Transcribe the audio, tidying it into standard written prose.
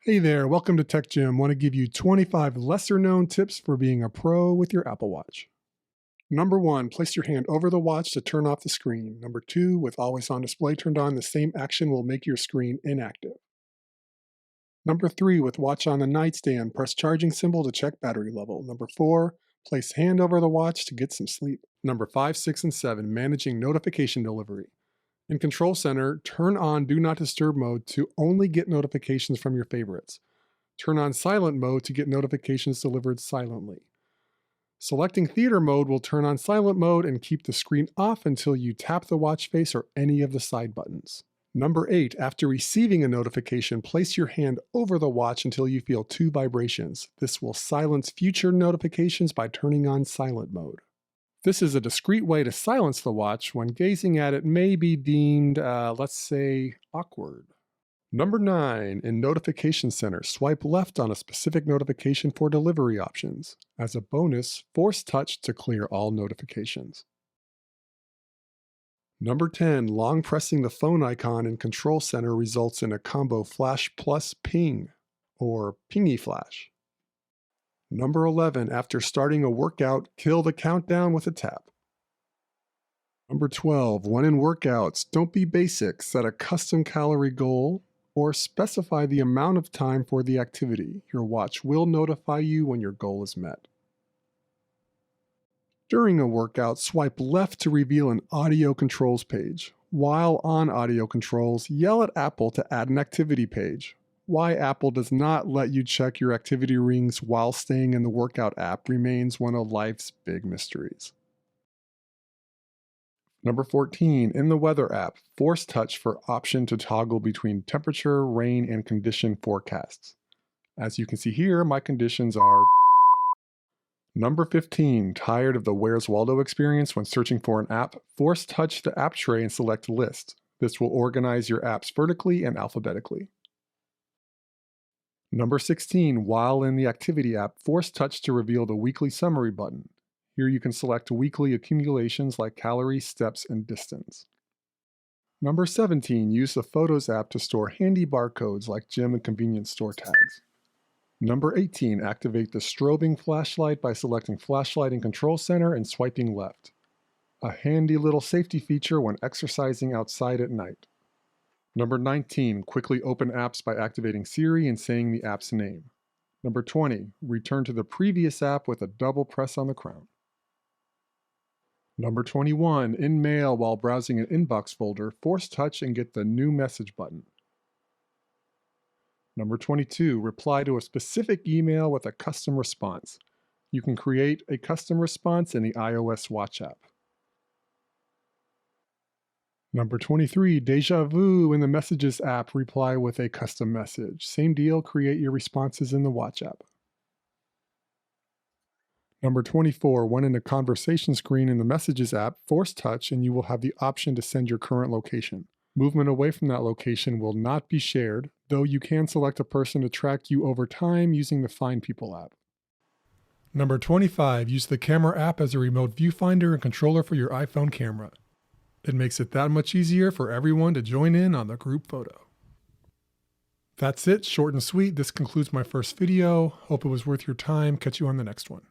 Hey there, welcome to Tech Gym. Want to give you 25 lesser known tips for being a pro with your Apple Watch. Number 1, place your hand over the watch to turn off the screen. Number 2, with always on display turned on, the same action will make your screen inactive. Number 3, with watch on the nightstand, press charging symbol to check battery level. Number 4, place hand over the watch to get some sleep. Number 5, 6, and 7, managing notification delivery. In Control Center, turn on Do Not Disturb mode to only get notifications from your favorites. Turn on Silent mode to get notifications delivered silently. Selecting Theater mode will turn on Silent mode and keep the screen off until you tap the watch face or any of the side buttons. Number 8, after receiving a notification, place your hand over the watch until you feel 2 vibrations. This will silence future notifications by turning on Silent mode. This is a discreet way to silence the watch when gazing at it may be deemed, let's say, awkward. Number 9, in Notification Center, swipe left on a specific notification for delivery options. As a bonus, force touch to clear all notifications. Number 10, long pressing the phone icon in Control Center results in a combo flash plus ping, or pingy flash. Number 11, after starting a workout, kill the countdown with a tap. Number 12, when in workouts, don't be basic, set a custom calorie goal, or specify the amount of time for the activity. Your watch will notify you when your goal is met. During a workout, swipe left to reveal an audio controls page. While on audio controls, yell at Apple to add an activity page. Why Apple does not let you check your activity rings while staying in the workout app remains one of life's big mysteries. Number 14, in the weather app, force touch for option to toggle between temperature, rain, and condition forecasts. As you can see here, my conditions are... Number 15, tired of the Where's Waldo experience when searching for an app? Force touch the app tray and select List. This will organize your apps vertically and alphabetically. Number 16, while in the Activity app, force touch to reveal the Weekly Summary button. Here you can select weekly accumulations like calories, steps, and distance. Number 17, use the Photos app to store handy barcodes like gym and convenience store tags. Number 18, activate the strobing flashlight by selecting Flashlight in Control Center and swiping left. A handy little safety feature when exercising outside at night. Number 19, quickly open apps by activating Siri and saying the app's name. Number 20, return to the previous app with a double press on the crown. Number 21, in Mail while browsing an inbox folder, force touch and get the New Message button. Number 22, reply to a specific email with a custom response. You can create a custom response in the iOS Watch app. Number 23, Deja Vu in the Messages app, reply with a custom message. Same deal, create your responses in the Watch app. Number 24, when in the conversation screen in the Messages app, force touch and you will have the option to send your current location. Movement away from that location will not be shared, though you can select a person to track you over time using the Find People app. Number 25, use the Camera app as a remote viewfinder and controller for your iPhone camera. It makes it that much easier for everyone to join in on the group photo. That's it, short and sweet. This concludes my first video. Hope it was worth your time. Catch you on the next one.